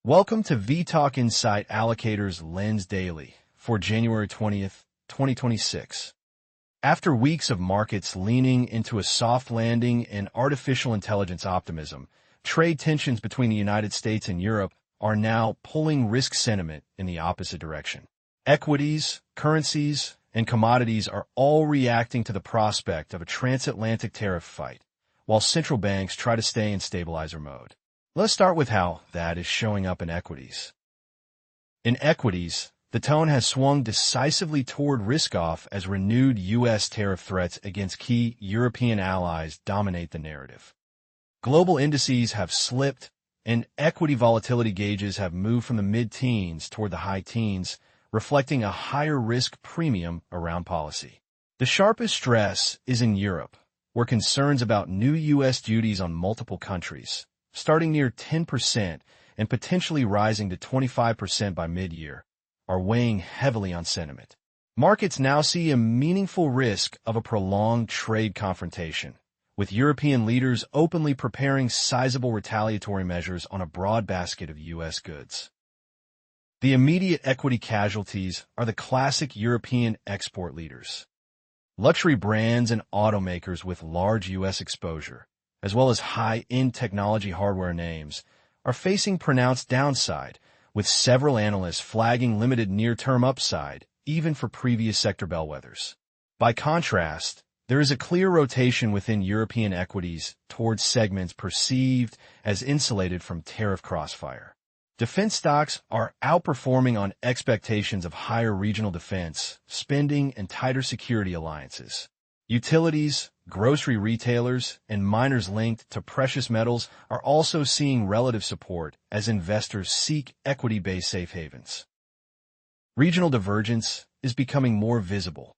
Welcome to vTalkInsight Allocator's Lens Daily for January 20th, 2026. After weeks of markets leaning into a soft landing and artificial intelligence optimism, trade tensions between the United States and Europe are now pulling risk sentiment in the opposite direction. Equities, currencies, and commodities are all reacting to the prospect of a transatlantic tariff fight, while central banks try to stay in stabilizer mode. Let's start with how that is showing up in equities. In equities, the tone has swung decisively toward risk-off as renewed U.S. tariff threats against key European allies dominate the narrative. Global indices have slipped, and equity volatility gauges have moved from the mid-teens toward the high teens, reflecting a higher risk premium around policy. The sharpest stress is in Europe, where concerns about new U.S. duties on multiple countries, starting near 10% and potentially rising to 25% by mid-year, are weighing heavily on sentiment. Markets now see a meaningful risk of a prolonged trade confrontation, with European leaders openly preparing sizable retaliatory measures on a broad basket of U.S. goods. The immediate equity casualties are the classic European export leaders. Luxury brands and automakers with large U.S. exposure, as well as high-end technology hardware names, are facing pronounced downside, with several analysts flagging limited near-term upside, even for previous sector bellwethers. By contrast, there is a clear rotation within European equities towards segments perceived as insulated from tariff crossfire. Defense stocks are outperforming on expectations of higher regional defense, spending, and tighter security alliances. Utilities, grocery retailers, and miners linked to precious metals are also seeing relative support as investors seek equity-based safe havens. Regional divergence is becoming more visible.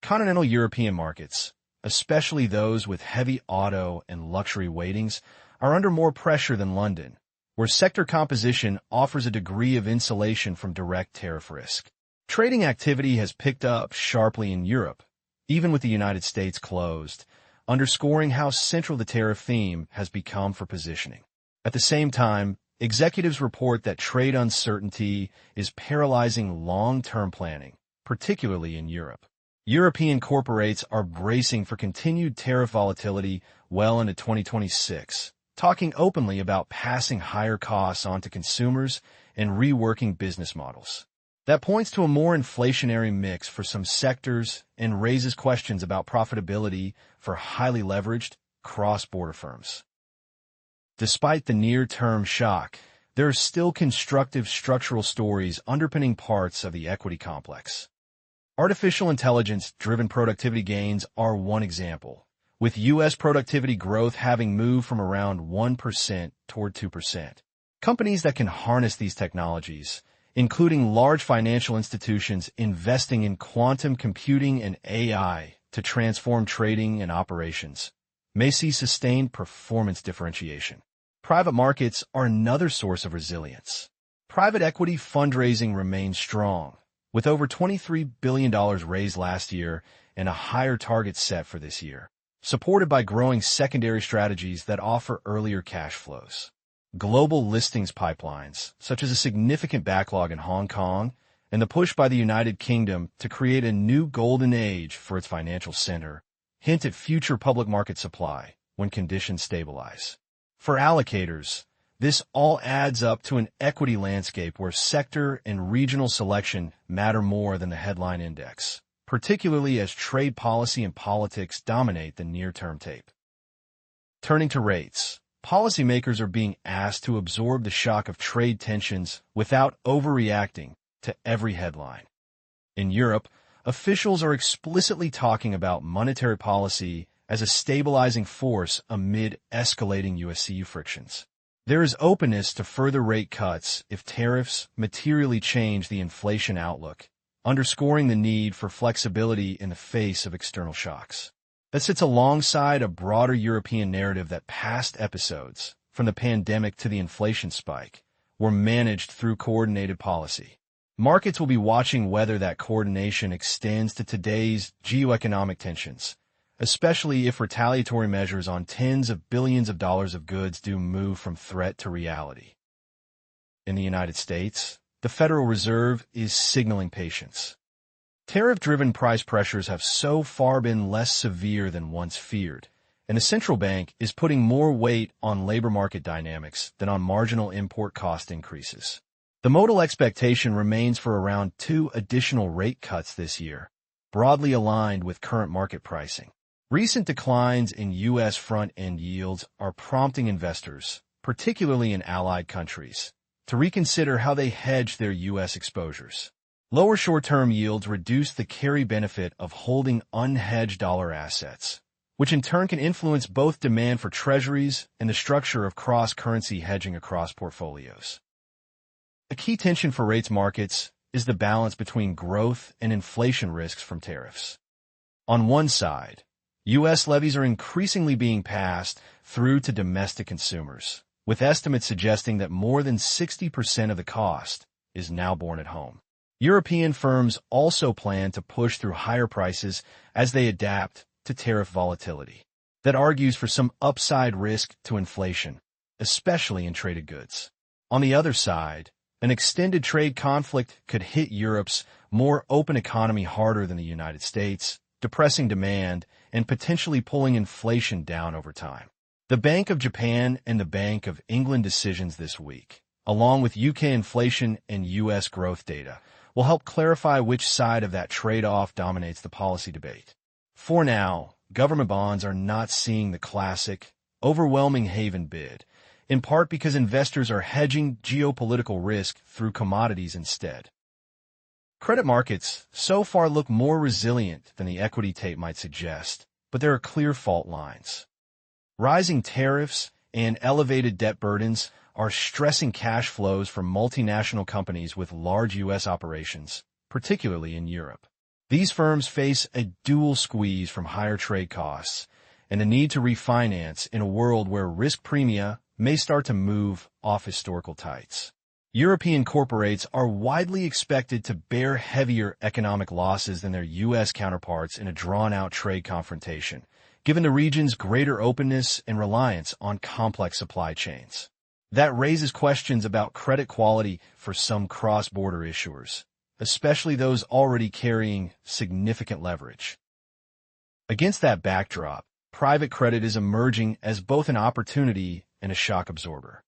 Continental European markets, especially those with heavy auto and luxury weightings, are under more pressure than London, where sector composition offers a degree of insulation from direct tariff risk. Trading activity has picked up sharply in Europe, even with the United States closed, underscoring how central the tariff theme has become for positioning. At the same time, executives report that trade uncertainty is paralyzing long-term planning, particularly in Europe. European corporates are bracing for continued tariff volatility well into 2026, talking openly about passing higher costs on to consumers and reworking business models. That points to a more inflationary mix for some sectors and raises questions about profitability for highly leveraged, cross-border firms. Despite the near-term shock, there are still constructive structural stories underpinning parts of the equity complex. Artificial intelligence-driven productivity gains are one example, with U.S. productivity growth having moved from around 1% toward 2%. Companies that can harness these technologies, including large financial institutions investing in quantum computing and AI to transform trading and operations, may see sustained performance differentiation. Private markets are another source of resilience. Private equity fundraising remains strong, with over $23 billion raised last year and a higher target set for this year, supported by growing secondary strategies that offer earlier cash flows. Global listings pipelines, such as a significant backlog in Hong Kong and the push by the United Kingdom to create a new golden age for its financial center, hint at future public market supply when conditions stabilize. For allocators, this all adds up to an equity landscape where sector and regional selection matter more than the headline index, particularly as trade policy and politics dominate the near-term tape. Turning to rates, policymakers are being asked to absorb the shock of trade tensions without overreacting to every headline. In Europe, officials are explicitly talking about monetary policy as a stabilizing force amid escalating USCU frictions. There is openness to further rate cuts if tariffs materially change the inflation outlook, underscoring the need for flexibility in the face of external shocks. That sits alongside a broader European narrative that past episodes, from the pandemic to the inflation spike, were managed through coordinated policy. Markets will be watching whether that coordination extends to today's geoeconomic tensions, especially if retaliatory measures on tens of billions of dollars of goods do move from threat to reality. In the United States, the Federal Reserve is signaling patience. Tariff-driven price pressures have so far been less severe than once feared, and the central bank is putting more weight on labor market dynamics than on marginal import cost increases. The modal expectation remains for around 2 additional rate cuts this year, broadly aligned with current market pricing. Recent declines in U.S. front-end yields are prompting investors, particularly in allied countries, to reconsider how they hedge their U.S. exposures. Lower short-term yields reduce the carry benefit of holding unhedged dollar assets, which in turn can influence both demand for treasuries and the structure of cross-currency hedging across portfolios. A key tension for rates markets is the balance between growth and inflation risks from tariffs. On one side, U.S. levies are increasingly being passed through to domestic consumers, with estimates suggesting that more than 60% of the cost is now borne at home. European firms also plan to push through higher prices as they adapt to tariff volatility. That argues for some upside risk to inflation, especially in traded goods. On the other side, an extended trade conflict could hit Europe's more open economy harder than the United States, depressing demand and potentially pulling inflation down over time. The Bank of Japan and the Bank of England decisions this week, along with UK inflation and US growth data, will help clarify which side of that trade-off dominates the policy debate. For now, government bonds are not seeing the classic, overwhelming haven bid, in part because investors are hedging geopolitical risk through commodities instead. Credit markets so far look more resilient than the equity tape might suggest, but there are clear fault lines. Rising tariffs and elevated debt burdens are stressing cash flows for multinational companies with large U.S. operations, particularly in Europe. These firms face a dual squeeze from higher trade costs and the need to refinance in a world where risk premia may start to move off historical tights. European corporates are widely expected to bear heavier economic losses than their U.S. counterparts in a drawn-out trade confrontation, given the region's greater openness and reliance on complex supply chains. That raises questions about credit quality for some cross-border issuers, especially those already carrying significant leverage. Against that backdrop, private credit is emerging as both an opportunity and a shock absorber.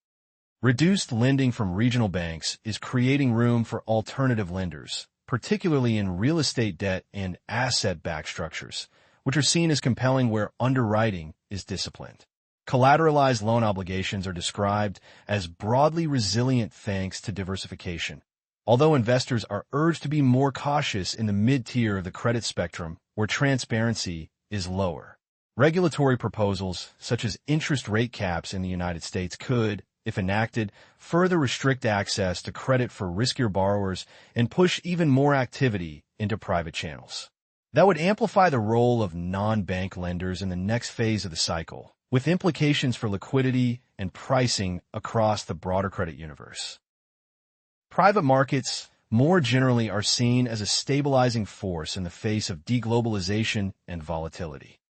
Reduced lending from regional banks is creating room for alternative lenders, particularly in real estate debt and asset-backed structures, which are seen as compelling where underwriting is disciplined. Collateralized loan obligations are described as broadly resilient thanks to diversification, although investors are urged to be more cautious in the mid-tier of the credit spectrum where transparency is lower. Regulatory proposals, such as interest rate caps in the United States, could, if enacted, further restrict access to credit for riskier borrowers and push even more activity into private channels. That would amplify the role of non-bank lenders in the next phase of the cycle, with implications for liquidity and pricing across the broader credit universe. Private markets, more generally, are seen as a stabilizing force in the face of deglobalization and volatility.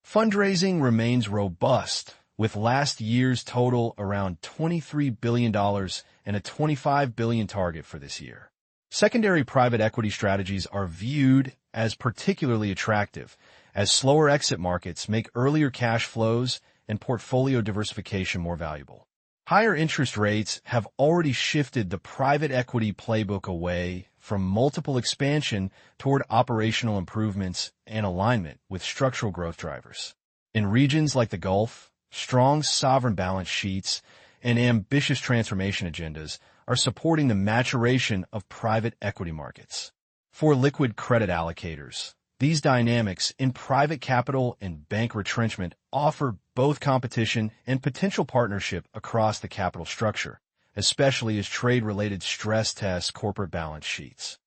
Fundraising remains robust, with last year's total around $23 billion and a $25 billion target for this year. Secondary private equity strategies are viewed as particularly attractive, as slower exit markets make earlier cash flows and portfolio diversification more valuable. Higher interest rates have already shifted the private equity playbook away from multiple expansion toward operational improvements and alignment with structural growth drivers. In regions like the Gulf, strong sovereign balance sheets and ambitious transformation agendas are supporting the maturation of private equity markets. For liquid credit allocators, these dynamics in private capital and bank retrenchment offer both competition and potential partnership across the capital structure, especially as trade-related stress test corporate balance sheets.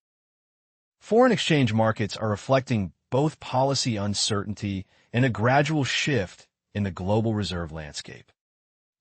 Foreign exchange markets are reflecting both policy uncertainty and a gradual shift in the global reserve landscape.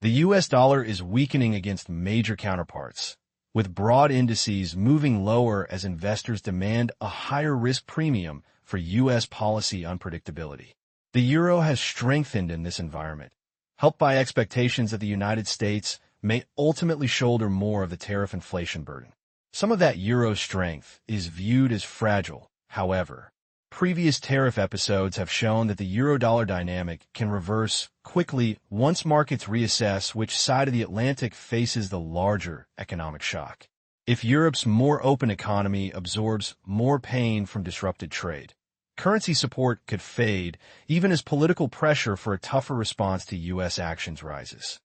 The U.S. dollar is weakening against major counterparts, with broad indices moving lower as investors demand a higher risk premium for U.S. policy unpredictability. The euro has strengthened in this environment, helped by expectations that the United States may ultimately shoulder more of the tariff inflation burden. Some of that euro strength is viewed as fragile, however. Previous tariff episodes have shown that the euro-dollar dynamic can reverse quickly once markets reassess which side of the Atlantic faces the larger economic shock. If Europe's more open economy absorbs more pain from disrupted trade, currency support could fade even as political pressure for a tougher response to U.S. actions rises.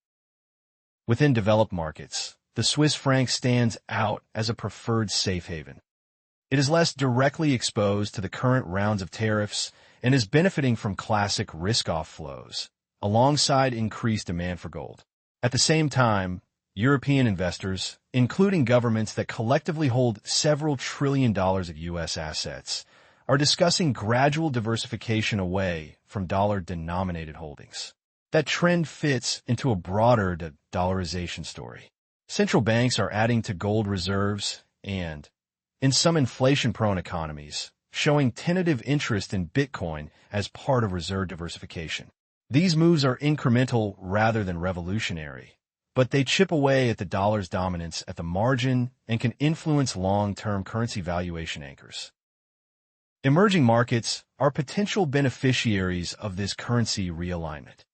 Within developed markets, the Swiss franc stands out as a preferred safe haven. It is less directly exposed to the current rounds of tariffs and is benefiting from classic risk-off flows, alongside increased demand for gold. At the same time, European investors, including governments that collectively hold several $1 trillion of U.S. assets, are discussing gradual diversification away from dollar-denominated holdings. That trend fits into a broader de-dollarization story. Central banks are adding to gold reserves and, in some inflation-prone economies, showing tentative interest in Bitcoin as part of reserve diversification. These moves are incremental rather than revolutionary, but they chip away at the dollar's dominance at the margin and can influence long-term currency valuation anchors. Emerging markets are potential beneficiaries of this currency realignment.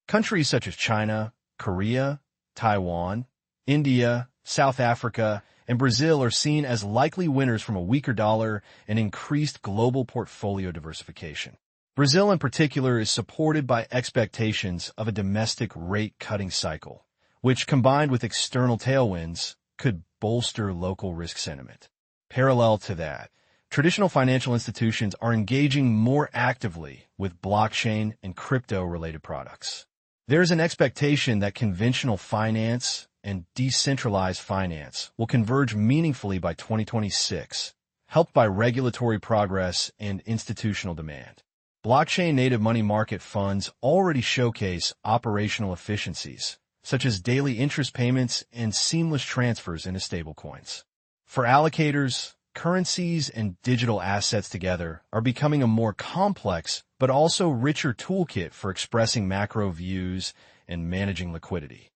Countries such as China, Korea, Taiwan, India, South Africa, and Brazil are seen as likely winners from a weaker dollar and increased global portfolio diversification. Brazil in particular is supported by expectations of a domestic rate-cutting cycle, which, combined with external tailwinds, could bolster local risk sentiment. Parallel to that, traditional financial institutions are engaging more actively with blockchain and crypto-related products. There is an expectation that conventional finance and decentralized finance will converge meaningfully by 2026, helped by regulatory progress and institutional demand. Blockchain-native money market funds already showcase operational efficiencies, such as daily interest payments and seamless transfers into stablecoins. For allocators, currencies and digital assets together are becoming a more complex but also richer toolkit for expressing macro views and managing liquidity.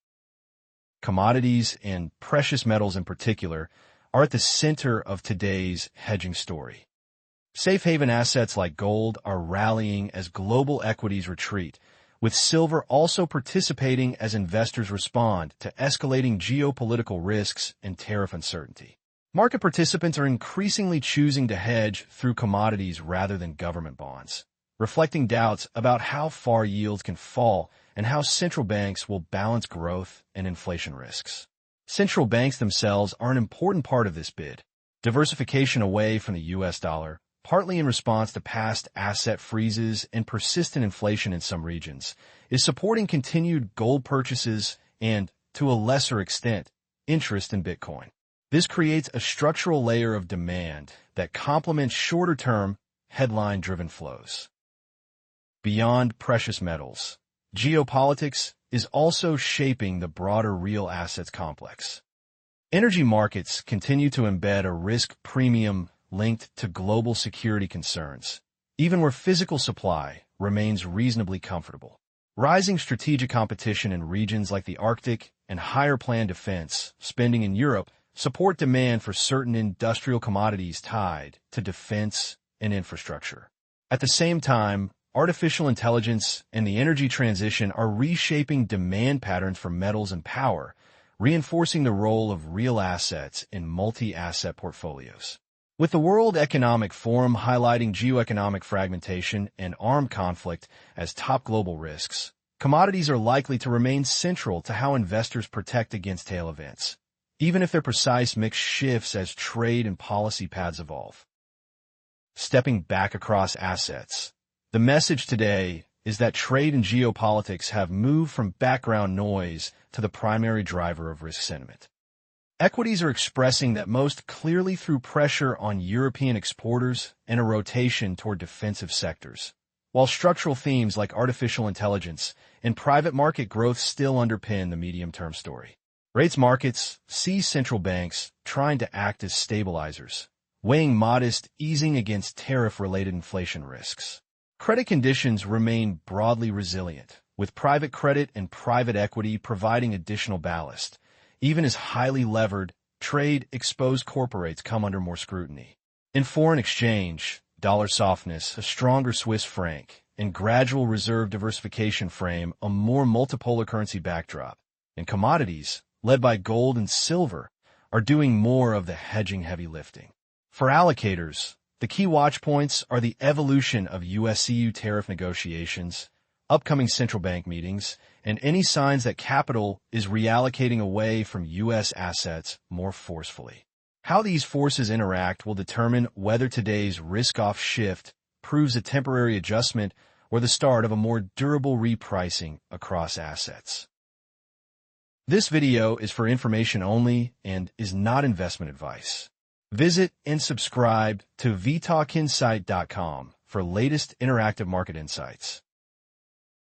Commodities, and precious metals in particular, are at the center of today's hedging story. Safe haven assets like gold are rallying as global equities retreat, with silver also participating as investors respond to escalating geopolitical risks and tariff uncertainty. Market participants are increasingly choosing to hedge through commodities rather than government bonds, reflecting doubts about how far yields can fall and how central banks will balance growth and inflation risks. Central banks themselves are an important part of this bid. Diversification away from the U.S. dollar, partly in response to past asset freezes and persistent inflation in some regions, is supporting continued gold purchases and, to a lesser extent, interest in Bitcoin. This creates a structural layer of demand that complements shorter-term, headline-driven flows. Beyond precious metals, geopolitics is also shaping the broader real assets complex. Energy markets continue to embed a risk premium linked to global security concerns, even where physical supply remains reasonably comfortable. Rising strategic competition in regions like the Arctic and higher planned defense spending in Europe support demand for certain industrial commodities tied to defense and infrastructure. At the same time, artificial intelligence and the energy transition are reshaping demand patterns for metals and power, reinforcing the role of real assets in multi-asset portfolios. With the World Economic Forum highlighting geoeconomic fragmentation and armed conflict as top global risks, commodities are likely to remain central to how investors protect against tail events, even if their precise mix shifts as trade and policy paths evolve. Stepping back across assets, the message today is that trade and geopolitics have moved from background noise to the primary driver of risk sentiment. Equities are expressing that most clearly through pressure on European exporters and a rotation toward defensive sectors, while structural themes like artificial intelligence and private market growth still underpin the medium-term story. Rates markets see central banks trying to act as stabilizers, weighing modest easing against tariff-related inflation risks. Credit conditions remain broadly resilient, with private credit and private equity providing additional ballast. Even as highly levered, trade-exposed corporates come under more scrutiny. In foreign exchange, dollar softness, a stronger Swiss franc, and gradual reserve diversification frame a more multipolar currency backdrop. And commodities, led by gold and silver, are doing more of the hedging heavy lifting. For allocators, the key watch points are the evolution of US-EU tariff negotiations, upcoming central bank meetings, and any signs that capital is reallocating away from U.S. assets more forcefully. How these forces interact will determine whether today's risk-off shift proves a temporary adjustment or the start of a more durable repricing across assets. This video is for information only and is not investment advice. Visit and subscribe to vTalkInsight.com for latest interactive market insights.